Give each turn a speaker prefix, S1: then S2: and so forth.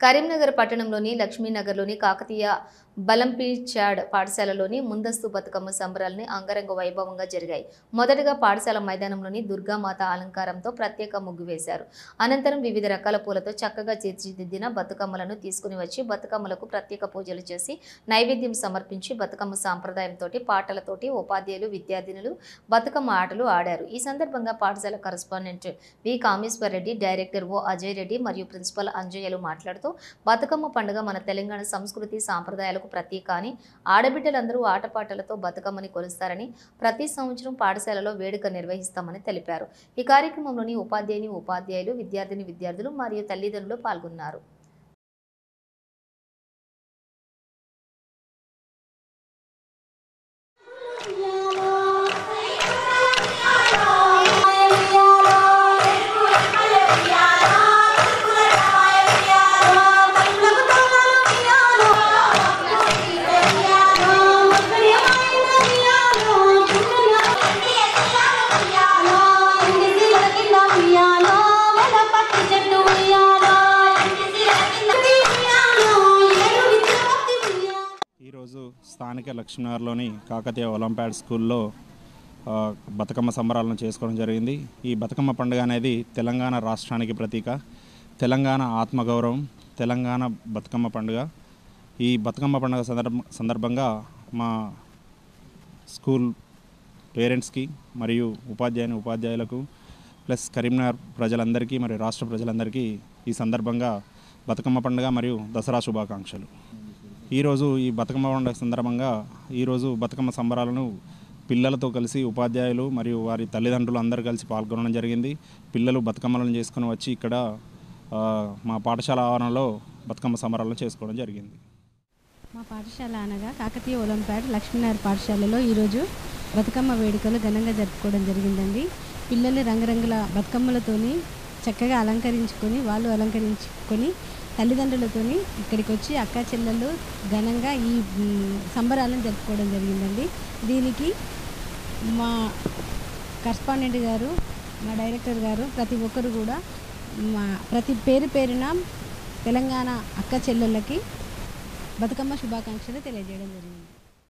S1: కరీంనగర్ పట్టణంలోని లక్ష్మీనగర్లోని కాకతీయ బలంపీచాడ్ పాఠశాలలోని ముందస్తు బతుకమ్మ సంబరాలని అంగరంగ వైభవంగా జరిగాయి. మొదటగా పాఠశాల మైదానంలోని దుర్గామాత అలంకారంతో ప్రత్యేక ముగ్గు వేశారు. అనంతరం వివిధ రకాల పూలతో చక్కగా తీర్చిదిద్దిన బతుకమ్మలను తీసుకుని వచ్చి బతుకమ్మలకు ప్రత్యేక పూజలు చేసి నైవేద్యం సమర్పించి బతుకమ్మ సాంప్రదాయంతో పాటలతోటి ఉపాధ్యాయులు విద్యార్థినులు బతుకమ్మ ఆటలు ఆడారు. ఈ సందర్భంగా పాఠశాల కరెస్పాండెంట్ వి కామేశ్వర్ రెడ్డి, డైరెక్టర్ ఓ అజయ్ రెడ్డి మరియు ప్రిన్సిపల్ అంజయ్యలు మాట్లాడుతూ బతుకమ్మ పండుగ మన తెలంగాణ సంస్కృతి సాంప్రదాయాలకు ప్రతీక అని, ఆడబిడ్డలందరూ ఆటపాటలతో బతుకమ్మని కొలుస్తారని, ప్రతి సంవత్సరం పాఠశాలలో వేడుక నిర్వహిస్తామని తెలిపారు. ఈ కార్యక్రమంలోని ఉపాధ్యాయులు, విద్యార్థులు మరియు తల్లిదండ్రులు పాల్గొన్నారు.
S2: ఈరోజు స్థానిక లక్ష్మీనగర్లోని కాకతీయ ఒలింపియాడ్ స్కూల్లో బతుకమ్మ సంబరాలను చేసుకోవడం జరిగింది. ఈ బతుకమ్మ పండుగ అనేది తెలంగాణ రాష్ట్రానికి ప్రతీక, తెలంగాణ ఆత్మగౌరవం, తెలంగాణ బతుకమ్మ పండుగ. ఈ బతుకమ్మ పండుగ సందర్భంగా స్కూల్ పేరెంట్స్కి మరియు ఉపాధ్యాయులకు ప్లస్ కరీంనగర్ ప్రజలందరికీ మరియు రాష్ట్ర ప్రజలందరికీ ఈ సందర్భంగా బతుకమ్మ పండుగ మరియు దసరా శుభాకాంక్షలు. ఈరోజు ఈ బతుకమ్మ పండుగ సందర్భంగా ఈరోజు బతుకమ్మ సంబరాలను పిల్లలతో కలిసి ఉపాధ్యాయులు మరియు వారి తల్లిదండ్రులు అందరూ కలిసి పాల్గొనడం జరిగింది. పిల్లలు బతుకమ్మలను చేసుకుని వచ్చి ఇక్కడ మా పాఠశాల ఆవరణలో బతుకమ్మ సంబరాలను చేసుకోవడం జరిగింది.
S3: మా పాఠశాల అనగా కాకతీయ ఒలింపియాడ్ లక్ష్మీనగర్ పాఠశాలలో ఈరోజు బతుకమ్మ వేడుకలు ఘనంగా జరుపుకోవడం జరిగిందండి. పిల్లలు రంగురంగుల బతుకమ్మలతోని చక్కగా అలంకరించుకొని తల్లిదండ్రులతో ఇక్కడికి వచ్చి అక్క చెల్లెళ్ళు ఘనంగా ఈ సంబరాలను జరుపుకోవడం జరిగిందండి. దీనికి మా కరెస్పాండెంట్ గారు, మా డైరెక్టర్ గారు, ప్రతి ఒక్కరు కూడా ప్రతి పేరున తెలంగాణ అక్క చెల్లెళ్ళకి బతుకమ్మ శుభాకాంక్షలు తెలియజేయడం జరిగింది.